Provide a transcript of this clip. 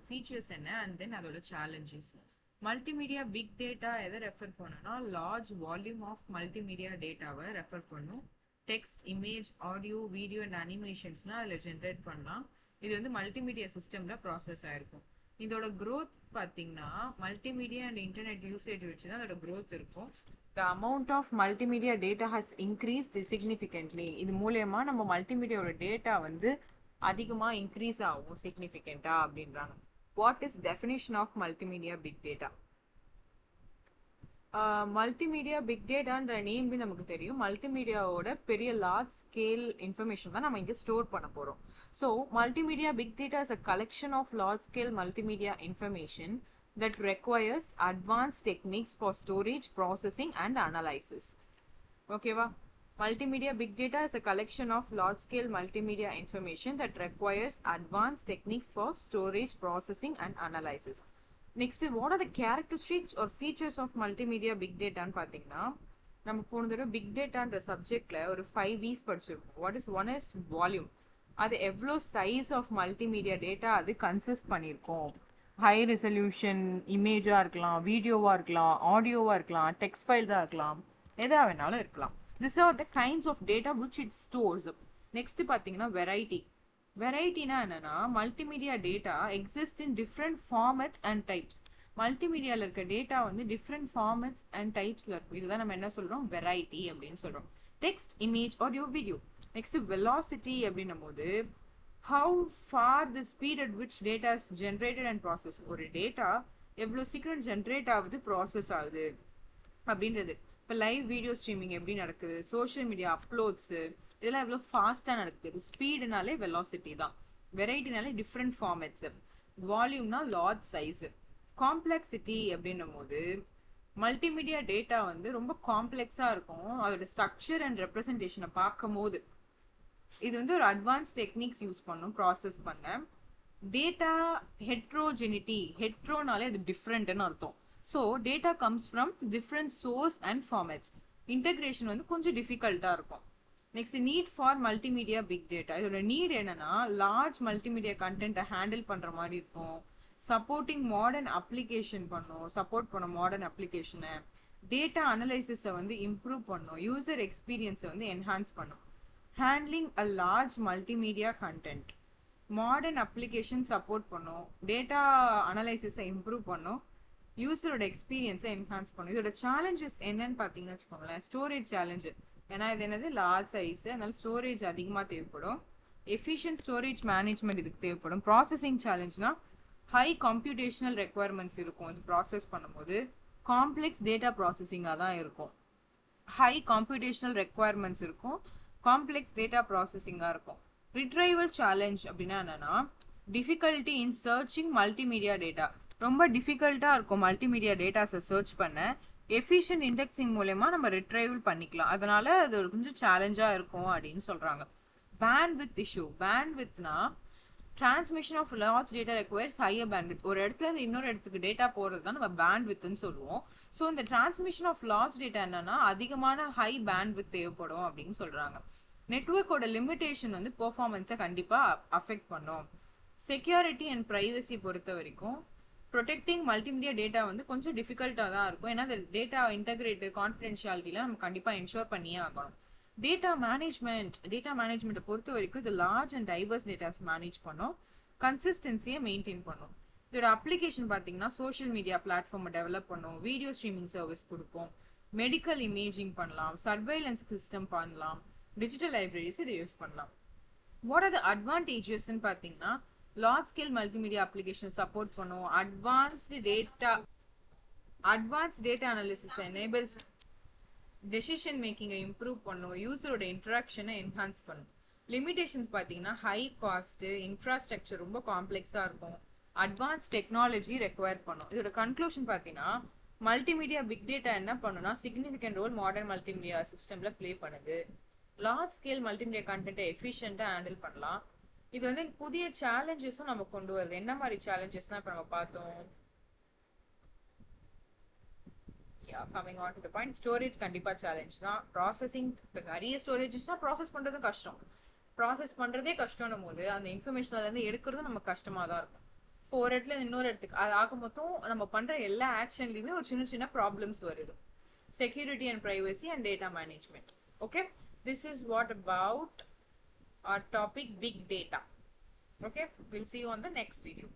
Features என்ன and then அதோட challenges. Multimedia big data எதை ரெஃபர் பண்ணோம்னா லார்ஜ் வால்யூம் ஆஃப் மல்டிமீடியா டேட்டாவை ரெஃபர் பண்ணும். Text, image, audio, video and அனிமேஷன்ஸ்லாம் அதில் ஜென்ரேட் பண்ணலாம். இது வந்து மல்டிமீடியா சிஸ்டமில் ப்ராசஸ் ஆயிருக்கும். இதோட க்ரோத் பார்த்தீங்கன்னா மல்டிமீடியா அண்ட் இன்டர்நெட் யூசேஜ் வச்சு தான் அதோட க்ரோத் இருக்கும். The amount of multimedia data has increased significantly. இது மூலயமா நம்ம மல்டிமீடியாவோட டேட்டா வந்து அதிகமாக இன்க்ரீஸ் ஆகும் சிக்னிஃபிகண்டா அப்படின்றாங்க. What is definition of multimedia big data? Multimedia big டேட்டான்ற நேம் நமக்கு தெரியும். மல்டிமீடியாவோட பெரிய லார்ஜ் ஸ்கேல் இன்ஃபர்மேஷன் தான் நம்ம இங்கே ஸ்டோர் பண்ண போகிறோம். So multimedia big data is a collection of large scale multimedia information that requires advanced techniques for storage, processing and analysis. Okay va? Multimedia big data is a collection of large scale multimedia information that requires advanced techniques for storage, processing and analysis. Next, what are the characteristics or features of multimedia big data ன்னு பாத்தீங்கன்னா நம்ம போன தடவை big டேட்டான்ற சப்ஜெக்ட்ல ஒரு 5 V's படிச்சிருக்கோம். What is one is volume. அது எவ்வளோ சைஸ் ஆஃப் மல்டிமீடியா டேட்டா அது கன்சிஸ்ட் பண்ணியிருக்கோம். ஹை ரெசல்யூஷன் இமேஜாக இருக்கலாம், வீடியோவாக இருக்கலாம், ஆடியோவாக இருக்கலாம், டெக்ஸ்ட் ஃபைல்ஸாக இருக்கலாம், எதாக வேணாலும் இருக்கலாம். This are the kinds of data which it stores. Next பார்த்தீங்கன்னா வெரைட்டி. வெரைட்டினா என்னன்னா multimedia data exist in different formats and types. மல்டிமீடியாவில் இருக்க டேட்டா வந்து டிஃப்ரெண்ட் ஃபார்மேட்ஸ் அண்ட் டைப்ஸில் இருக்கும். இதுதான் நம்ம என்ன சொல்கிறோம், வெரைட்டி அப்படின்னு சொல்கிறோம். Text, image, audio, video. Next velocity அப்படின்னும் போது how far the speed at which data is generated and processed. ஒரு டேட்டா எவ்வளோ சீக்கிரம் ஜென்ரேட் ஆகுது, ப்ராசஸ் ஆகுது அப்படின்றது. இப்போ லைவ் வீடியோ ஸ்ட்ரீமிங் எப்படி நடக்குது, சோஷியல் மீடியா அப்லோட்ஸு, இதெல்லாம் எவ்வளோ ஃபாஸ்ட்டாக நடக்குது. ஸ்பீடுனாலே வெலாசிட்டி தான். வெரைட்டினாலே டிஃப்ரெண்ட் ஃபார்மேட்ஸு. வால்யூம்னா லார்ஜ் சைஸு. காம்ப்ளெக்சிட்டி அப்படின்னும் போது மல்டிமீடியா டேட்டா வந்து ரொம்ப காம்ப்ளெக்ஸாக இருக்கும். அதோட ஸ்ட்ரக்சர் அண்ட் ரெப்ரசன்டேஷனை பார்க்கும் போது இது வந்து ஒரு அட்வான்ஸ் டெக்னிக்ஸ் யூஸ் பண்ணும் ப்ராசஸ் பண்ண. Data heterogeneity. ஹெட்ரோனாலே அது டிஃப்ரெண்ட்னு அர்த்தம். So data comes from different source and formats. Integration வந்து கொஞ்சம் டிஃபிகல்ட்டாக இருக்கும். Next need for multimedia big data. இதோட நீட் என்னன்னா லார்ஜ் மல்டிமீடியா கண்டென்ட்டை ஹேண்டில் பண்ணுற மாதிரி இருக்கும். சப்போர்ட்டிங் மாடர்ன் அப்ளிகேஷன் பண்ணும், சப்போர்ட் பண்ணும் மாடர்ன் அப்ளிகேஷனை. டேட்டா அனலைசிஸை வந்து இம்ப்ரூவ் பண்ணும். யூசர் எக்ஸ்பீரியன்ஸை வந்து என்ஹான்ஸ் பண்ணும். handling a large multimedia content. Modern application support பண்ணும். டேட்டா அனலைசிஸை இம்ப்ரூவ் பண்ணும். யூசரோட எக்ஸ்பீரியன்ஸை என்ஹான்ஸ் பண்ணும். இதோட சேலஞ்சஸ் என்னன்னு பார்த்தீங்கன்னு வச்சுக்கோங்களேன். Storage challenge. ஏன்னா இது என்னது லார்ஜ் சைஸு, அதனால ஸ்டோரேஜ் அதிகமாக தேவைப்படும். எஃபிஷியன்ட் ஸ்டோரேஜ் மேனேஜ்மெண்ட் இதுக்கு தேவைப்படும். ப்ராசஸிங் சேலஞ்ச்னா ஹை கம்ப்யூட்டேஷனல் ரெக்குவயர்மெண்ட்ஸ் இருக்கும். இது ப்ராசஸ் பண்ணும்போது காம்ப்ளெக்ஸ் டேட்டா ப்ராசஸிங்காக தான் இருக்கும். ஹை கம்ப்யூட்டேஷனல் ரெக்குவயர்மெண்ட்ஸ் இருக்கும். காம்ப்ளெக்ஸ் டேட்டா ப்ராசஸிங்காக இருக்கும். ரிட்ரைவல் சேலஞ்ச் அப்படின்னா என்னன்னா டிஃபிகல்ட்டி இன் சர்ச்சிங் மல்டிமீடியா டேட்டா. ரொம்ப டிஃபிகல்ட்டாக இருக்கும் மல்டிமீடியா டேட்டாஸை சர்ச் பண்ண. எஃபிஷியன்ட் இண்டெக்ஸிங் மூலயமா நம்ம ரிட்ரைவல் பண்ணிக்கலாம். அதனால அது ஒரு கொஞ்சம் சேலஞ்சாக இருக்கும் அப்படின்னு சொல்கிறாங்க. Bandwidth issue. பேண்ட்வித்னா transmission of large data requires higher bandwidth. ஒரு இடத்துல இருந்து இன்னொரு இடத்துக்கு டேட்டா போகிறது தான் நம்ம பேண்ட்வித்னு சொல்லுவோம். ஸோ இந்த டிரான்ஸ்மிஷன் ஆஃப் லார்ஜ் டேட்டா என்னன்னா அதிகமான ஹை பேண்ட்வித் தேவைப்படும் அப்படின்னு சொல்கிறாங்க. நெட்வொர்க்கோட லிமிடேஷன் வந்து பெர்ஃபார்மன்ஸை கண்டிப்பாக அஃபெக்ட் பண்ணும். செக்யூரிட்டி அண்ட் ப்ரைவசி பொறுத்த வரைக்கும் ப்ரொடெக்டிங் மல்டிமீடியா டேட்டா வந்து கொஞ்சம் டிஃபிகல்ட்டாக தான் இருக்கும். ஏன்னா அந்த டேட்டா இன்டகிரேட் கான்ஃபிடென்ஷியாலிட்டியில் நம்ம கண்டிப்பாக என்ஷோர் பண்ணியே ஆகணும். டேட்டா மேனேஜ்மெண்ட்டை பொறுத்த வரைக்கும் இது large and diverse datas manage பண்ணும். கன்சிஸ்டன்சியை மெயின்டைன் பண்ணும். இதோட அப்ளிகேஷன் பார்த்தீங்கன்னா சோஷியல் மீடியா பிளாட்ஃபார்மை டெவலப் பண்ணும். வீடியோ ஸ்ட்ரீமிங் சர்வீஸ் கொடுக்கும். மெடிக்கல் இமேஜிங் பண்ணலாம். சர்வைலன்ஸ் சிஸ்டம் பண்ணலாம். டிஜிட்டல் லைப்ரரிஸ் இதை யூஸ் பண்ணலாம். வாட் ஆர் த அட்வான்டேஜஸ்ன்னு பார்த்தீங்கன்னா large scale multimedia application support பண்ணும். Advanced data analysis enables. Decision மேக்கிங்கை இம்ப்ரூவ் பண்ணும். யூசரோட இன்ட்ராக்ஷனை என்ஹான்ஸ் பண்ணும். லிமிடேஷன்ஸ் பார்த்தீங்கன்னா ஹை காஸ்ட்டு, இன்ஃப்ராஸ்ட்ரக்சர் ரொம்ப காம்ப்ளெக்ஸாக இருக்கும். அட்வான்ஸ் டெக்னாலஜி ரெக்வயர் பண்ணும். இதோட கன்க்ளூஷன் பார்த்தீங்கன்னா மல்டிமீடியா பிக் டேட்டா என்ன பண்ணுன்னா சிக்னிஃபிகண்ட் ரோல் மாடர்ன் மல்டிமீடியா சிஸ்டமில் ப்ளே பண்ணுது. லார்ஜ் ஸ்கேல் மல்டிமீடியா கண்டென்ட்டை எஃபிஷியண்ட்டாக ஹேண்டில் பண்ணலாம். இது வந்து புதிய சேலஞ்சஸும் நம்ம கொண்டு வருது. என்ன மாதிரி சேலஞ்சஸ்லாம் இப்போ நம்ம பார்த்தோம். Coming on to the point, storage கண்டிப்பாக சேலஞ்ச் தான். ப்ராசஸிங் நிறைய ஸ்டோரேஜஸ்னா ப்ராசஸ் பண்ணுறதும் கஷ்டம். ப்ராசஸ் பண்ணுறதே கஷ்டம்னும் போது அந்த இன்ஃபர்மேஷன் அதுலேருந்து எடுக்கிறதும் நமக்கு கஷ்டமாக தான் இருக்கும். ஒரு இடத்துல இன்னொரு இடத்துக்கு அது ஆக மொத்தம் நம்ம பண்ற எல்லா ஆக்ஷன்லயுமே ஒரு சின்ன சின்ன ப்ராப்ளம்ஸ் வருது. Security and privacy and data management. Okay, this is what about our topic big data. Okay, we'll see you on the next video.